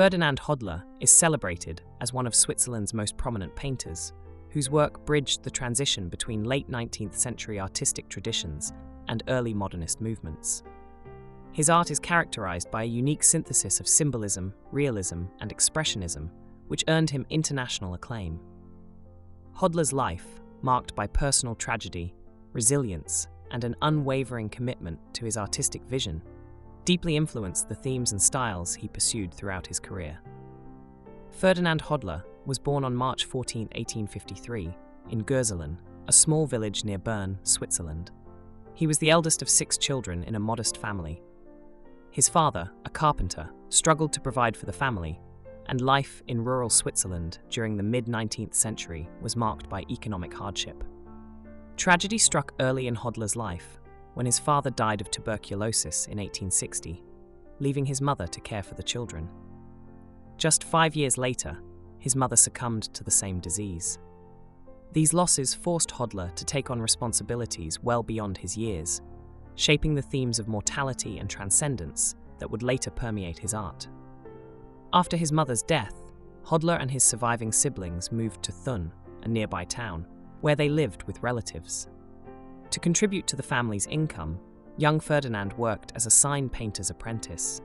Ferdinand Hodler is celebrated as one of Switzerland's most prominent painters, whose work bridged the transition between late 19th century artistic traditions and early modernist movements. His art is characterized by a unique synthesis of symbolism, realism, and expressionism, which earned him international acclaim. Hodler's life, marked by personal tragedy, resilience, and an unwavering commitment to his artistic vision, deeply influenced the themes and styles he pursued throughout his career. Ferdinand Hodler was born on March 14, 1853, in Gurzelen, a small village near Bern, Switzerland. He was the eldest of 6 children in a modest family. His father, a carpenter, struggled to provide for the family, and life in rural Switzerland during the mid-19th century was marked by economic hardship. Tragedy struck early in Hodler's life, when his father died of tuberculosis in 1860, leaving his mother to care for the children. Just 5 years later, his mother succumbed to the same disease. These losses forced Hodler to take on responsibilities well beyond his years, shaping the themes of mortality and transcendence that would later permeate his art. After his mother's death, Hodler and his surviving siblings moved to Thun, a nearby town, where they lived with relatives. To contribute to the family's income, young Ferdinand worked as a sign painter's apprentice.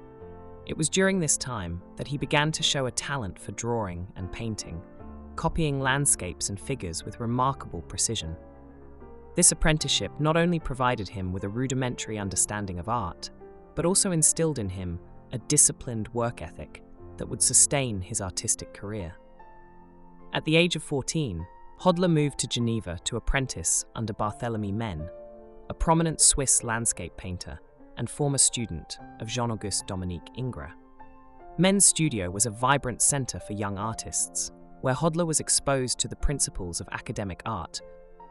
It was during this time that he began to show a talent for drawing and painting, copying landscapes and figures with remarkable precision. This apprenticeship not only provided him with a rudimentary understanding of art, but also instilled in him a disciplined work ethic that would sustain his artistic career. At the age of 14, Hodler moved to Geneva to apprentice under Barthélemy Menn, a prominent Swiss landscape painter and former student of Jean-Auguste Dominique Ingres. Menn's studio was a vibrant center for young artists, where Hodler was exposed to the principles of academic art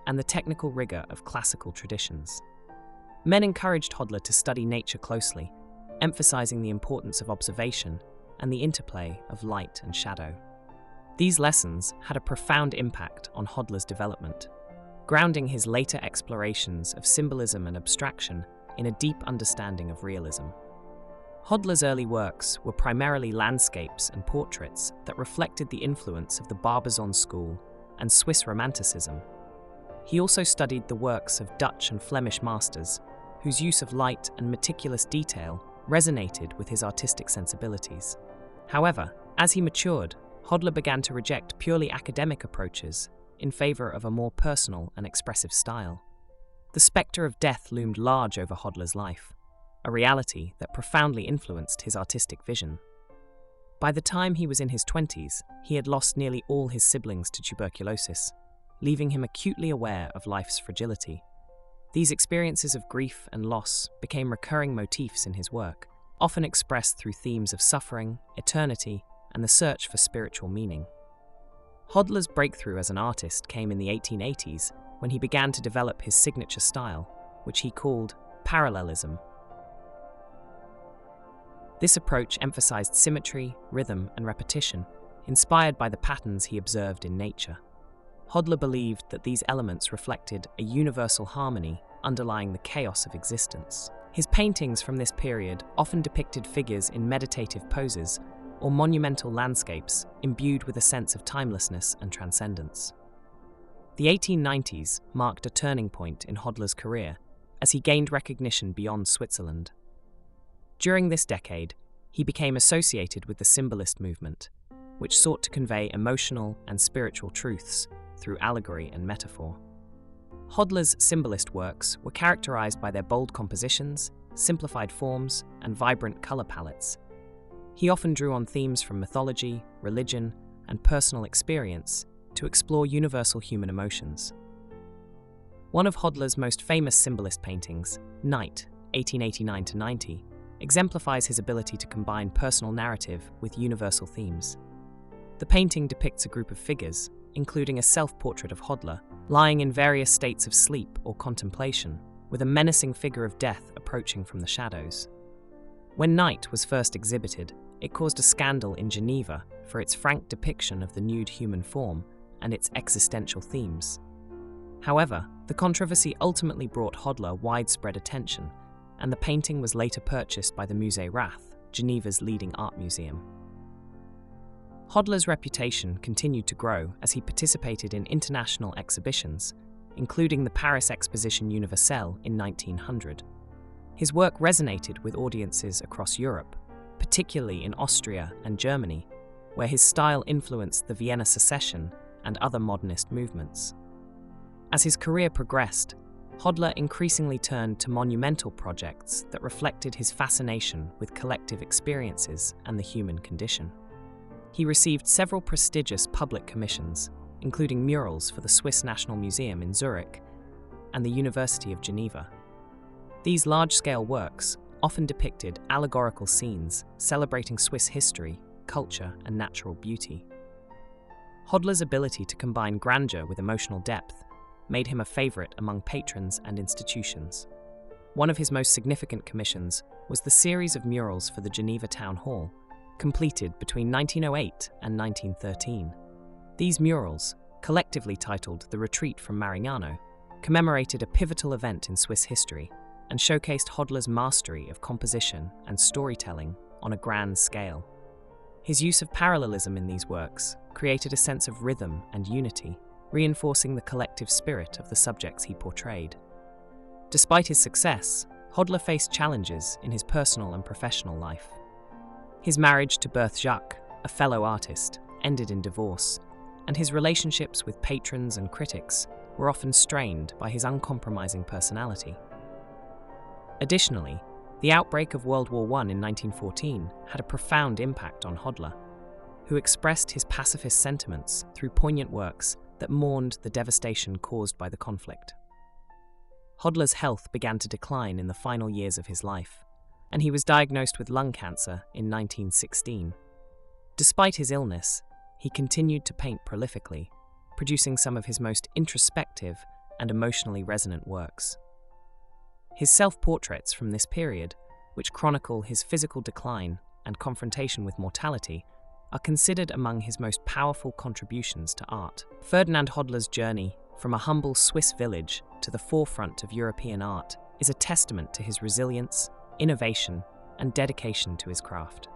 and the technical rigor of classical traditions. Menn encouraged Hodler to study nature closely, emphasizing the importance of observation and the interplay of light and shadow. These lessons had a profound impact on Hodler's development, grounding his later explorations of symbolism and abstraction in a deep understanding of realism. Hodler's early works were primarily landscapes and portraits that reflected the influence of the Barbizon school and Swiss Romanticism. He also studied the works of Dutch and Flemish masters, whose use of light and meticulous detail resonated with his artistic sensibilities. However, as he matured, Hodler began to reject purely academic approaches in favor of a more personal and expressive style. The specter of death loomed large over Hodler's life, a reality that profoundly influenced his artistic vision. By the time he was in his 20s, he had lost nearly all his siblings to tuberculosis, leaving him acutely aware of life's fragility. These experiences of grief and loss became recurring motifs in his work, often expressed through themes of suffering, eternity, and the search for spiritual meaning. Hodler's breakthrough as an artist came in the 1880s when he began to develop his signature style, which he called Parallelism. This approach emphasized symmetry, rhythm, and repetition, inspired by the patterns he observed in nature. Hodler believed that these elements reflected a universal harmony underlying the chaos of existence. His paintings from this period often depicted figures in meditative poses or monumental landscapes imbued with a sense of timelessness and transcendence. The 1890s marked a turning point in Hodler's career as he gained recognition beyond Switzerland. During this decade, he became associated with the Symbolist movement, which sought to convey emotional and spiritual truths through allegory and metaphor. Hodler's Symbolist works were characterized by their bold compositions, simplified forms, and vibrant color palettes. He often drew on themes from mythology, religion, and personal experience to explore universal human emotions. One of Hodler's most famous Symbolist paintings, Night, 1889-90, exemplifies his ability to combine personal narrative with universal themes. The painting depicts a group of figures, including a self-portrait of Hodler, lying in various states of sleep or contemplation, with a menacing figure of death approaching from the shadows. When Night was first exhibited, it caused a scandal in Geneva for its frank depiction of the nude human form and its existential themes. However, the controversy ultimately brought Hodler widespread attention, and the painting was later purchased by the Musée Rath, Geneva's leading art museum. Hodler's reputation continued to grow as he participated in international exhibitions, including the Paris Exposition Universelle in 1900. His work resonated with audiences across Europe, particularly in Austria and Germany, where his style influenced the Vienna Secession and other modernist movements. As his career progressed, Hodler increasingly turned to monumental projects that reflected his fascination with collective experiences and the human condition. He received several prestigious public commissions, including murals for the Swiss National Museum in Zurich and the University of Geneva. These large-scale works often depicted allegorical scenes celebrating Swiss history, culture, and natural beauty. Hodler's ability to combine grandeur with emotional depth made him a favorite among patrons and institutions. One of his most significant commissions was the series of murals for the Geneva Town Hall, completed between 1908 and 1913. These murals, collectively titled The Retreat from Marignano, commemorated a pivotal event in Swiss history and showcased Hodler's mastery of composition and storytelling on a grand scale. His use of parallelism in these works created a sense of rhythm and unity, reinforcing the collective spirit of the subjects he portrayed. Despite his success, Hodler faced challenges in his personal and professional life. His marriage to Berthe Jacques, a fellow artist, ended in divorce, and his relationships with patrons and critics were often strained by his uncompromising personality. Additionally, the outbreak of World War I in 1914 had a profound impact on Hodler, who expressed his pacifist sentiments through poignant works that mourned the devastation caused by the conflict. Hodler's health began to decline in the final years of his life, and he was diagnosed with lung cancer in 1916. Despite his illness, he continued to paint prolifically, producing some of his most introspective and emotionally resonant works. His self-portraits from this period, which chronicle his physical decline and confrontation with mortality, are considered among his most powerful contributions to art. Ferdinand Hodler's journey from a humble Swiss village to the forefront of European art is a testament to his resilience, innovation, and dedication to his craft.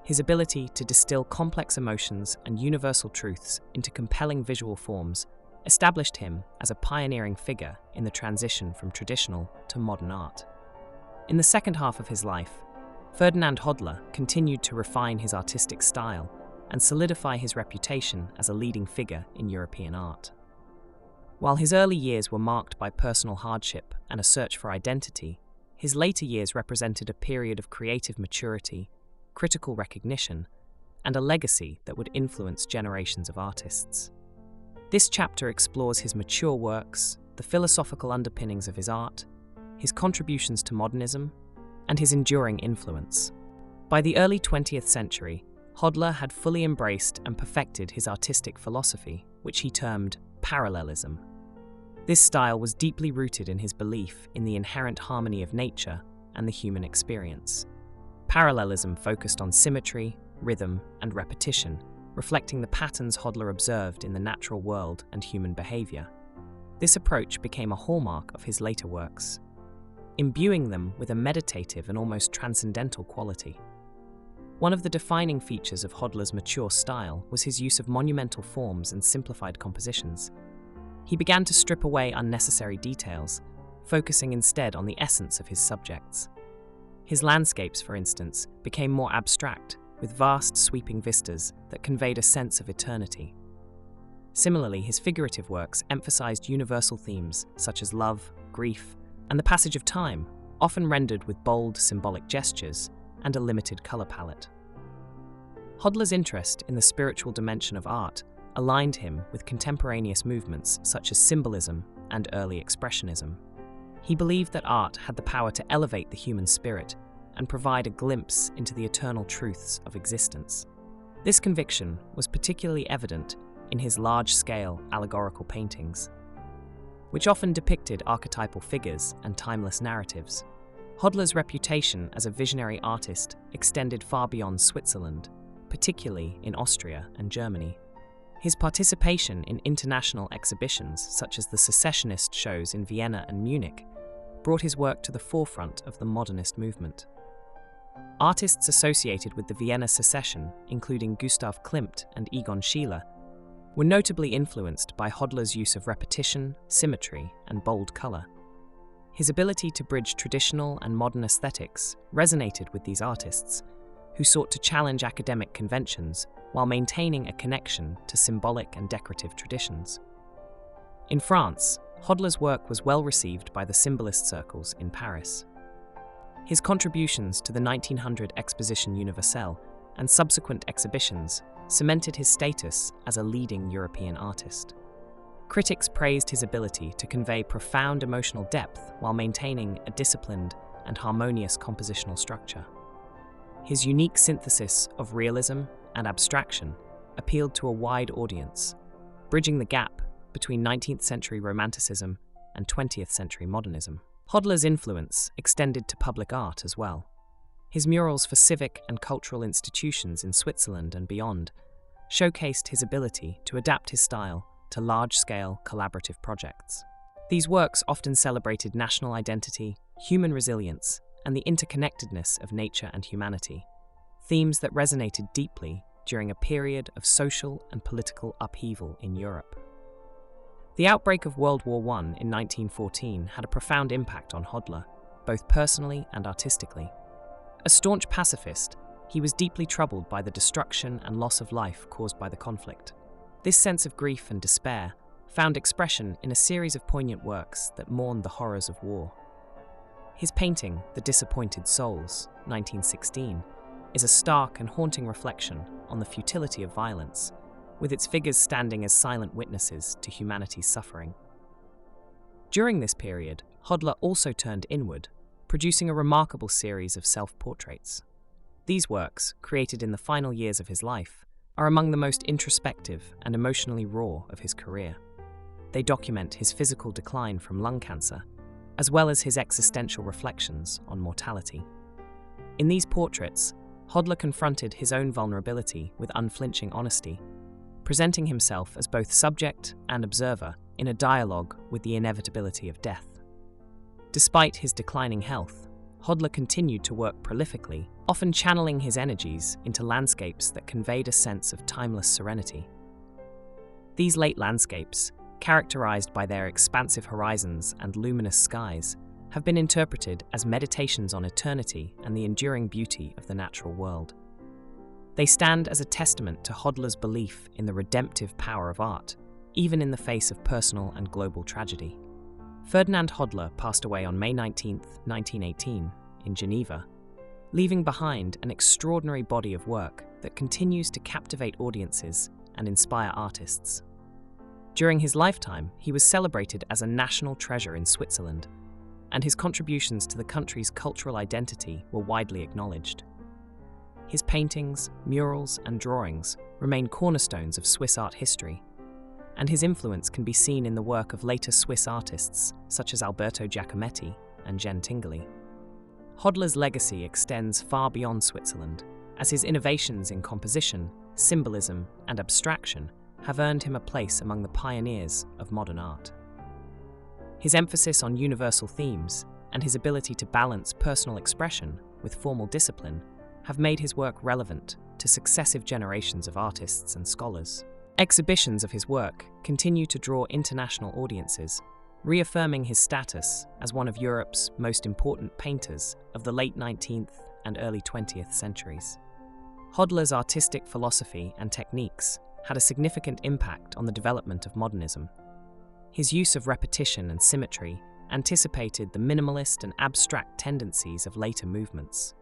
His ability to distill complex emotions and universal truths into compelling visual forms established him as a pioneering figure in the transition from traditional to modern art. In the second half of his life, Ferdinand Hodler continued to refine his artistic style and solidify his reputation as a leading figure in European art. While his early years were marked by personal hardship and a search for identity, his later years represented a period of creative maturity, critical recognition, and a legacy that would influence generations of artists. This chapter explores his mature works, the philosophical underpinnings of his art, his contributions to modernism, and his enduring influence. By the early 20th century, Hodler had fully embraced and perfected his artistic philosophy, which he termed parallelism. This style was deeply rooted in his belief in the inherent harmony of nature and the human experience. Parallelism focused on symmetry, rhythm, and repetition, reflecting the patterns Hodler observed in the natural world and human behavior. This approach became a hallmark of his later works, imbuing them with a meditative and almost transcendental quality. One of the defining features of Hodler's mature style was his use of monumental forms and simplified compositions. He began to strip away unnecessary details, focusing instead on the essence of his subjects. His landscapes, for instance, became more abstract, with vast sweeping vistas that conveyed a sense of eternity. Similarly, his figurative works emphasized universal themes such as love, grief, and the passage of time, often rendered with bold symbolic gestures and a limited color palette. Hodler's interest in the spiritual dimension of art aligned him with contemporaneous movements such as Symbolism and early Expressionism. He believed that art had the power to elevate the human spirit and provide a glimpse into the eternal truths of existence. This conviction was particularly evident in his large-scale allegorical paintings, which often depicted archetypal figures and timeless narratives. Hodler's reputation as a visionary artist extended far beyond Switzerland, particularly in Austria and Germany. His participation in international exhibitions such as the Secessionist shows in Vienna and Munich brought his work to the forefront of the Modernist movement. Artists associated with the Vienna Secession, including Gustav Klimt and Egon Schiele, were notably influenced by Hodler's use of repetition, symmetry, and bold color. His ability to bridge traditional and modern aesthetics resonated with these artists, who sought to challenge academic conventions while maintaining a connection to symbolic and decorative traditions. In France, Hodler's work was well received by the Symbolist circles in Paris. His contributions to the 1900 Exposition Universelle and subsequent exhibitions cemented his status as a leading European artist. Critics praised his ability to convey profound emotional depth while maintaining a disciplined and harmonious compositional structure. His unique synthesis of realism and abstraction appealed to a wide audience, bridging the gap between 19th century Romanticism and 20th century modernism. Hodler's influence extended to public art as well. His murals for civic and cultural institutions in Switzerland and beyond showcased his ability to adapt his style to large-scale collaborative projects. These works often celebrated national identity, human resilience, and the interconnectedness of nature and humanity, themes that resonated deeply during a period of social and political upheaval in Europe. The outbreak of World War I in 1914 had a profound impact on Hodler, both personally and artistically. A staunch pacifist, he was deeply troubled by the destruction and loss of life caused by the conflict. This sense of grief and despair found expression in a series of poignant works that mourned the horrors of war. His painting, The Disappointed Souls, 1916, is a stark and haunting reflection on the futility of violence, with its figures standing as silent witnesses to humanity's suffering. During this period, Hodler also turned inward, producing a remarkable series of self-portraits. These works, created in the final years of his life, are among the most introspective and emotionally raw of his career. They document his physical decline from lung cancer, as well as his existential reflections on mortality. In these portraits, Hodler confronted his own vulnerability with unflinching honesty, presenting himself as both subject and observer in a dialogue with the inevitability of death. Despite his declining health, Hodler continued to work prolifically, often channeling his energies into landscapes that conveyed a sense of timeless serenity. These late landscapes, characterized by their expansive horizons and luminous skies, have been interpreted as meditations on eternity and the enduring beauty of the natural world. They stand as a testament to Hodler's belief in the redemptive power of art, even in the face of personal and global tragedy. Ferdinand Hodler passed away on May 19, 1918, in Geneva, leaving behind an extraordinary body of work that continues to captivate audiences and inspire artists. During his lifetime, he was celebrated as a national treasure in Switzerland, and his contributions to the country's cultural identity were widely acknowledged. His paintings, murals, and drawings remain cornerstones of Swiss art history, and his influence can be seen in the work of later Swiss artists such as Alberto Giacometti and Jen Tinguely. Hodler's legacy extends far beyond Switzerland, as his innovations in composition, symbolism, and abstraction have earned him a place among the pioneers of modern art. His emphasis on universal themes and his ability to balance personal expression with formal discipline have made his work relevant to successive generations of artists and scholars. Exhibitions of his work continue to draw international audiences, reaffirming his status as one of Europe's most important painters of the late 19th and early 20th centuries. Hodler's artistic philosophy and techniques had a significant impact on the development of modernism. His use of repetition and symmetry anticipated the minimalist and abstract tendencies of later movements,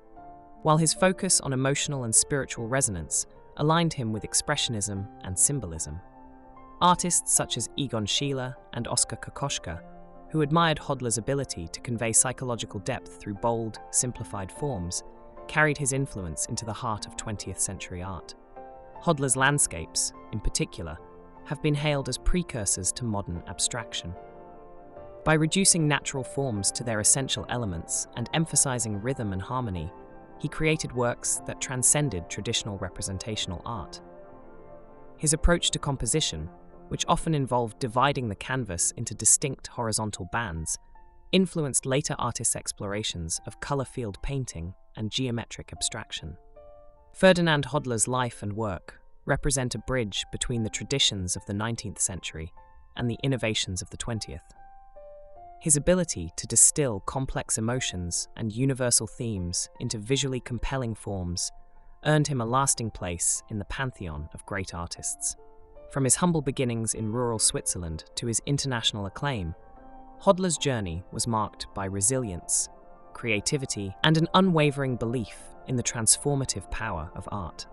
while his focus on emotional and spiritual resonance aligned him with Expressionism and Symbolism. Artists such as Egon Schiele and Oskar Kokoschka, who admired Hodler's ability to convey psychological depth through bold, simplified forms, carried his influence into the heart of 20th century art. Hodler's landscapes, in particular, have been hailed as precursors to modern abstraction. By reducing natural forms to their essential elements and emphasizing rhythm and harmony, he created works that transcended traditional representational art. His approach to composition, which often involved dividing the canvas into distinct horizontal bands, influenced later artists' explorations of color-field painting and geometric abstraction. Ferdinand Hodler's life and work represent a bridge between the traditions of the 19th century and the innovations of the 20th. His ability to distill complex emotions and universal themes into visually compelling forms earned him a lasting place in the pantheon of great artists. From his humble beginnings in rural Switzerland to his international acclaim, Hodler's journey was marked by resilience, creativity, and an unwavering belief in the transformative power of art.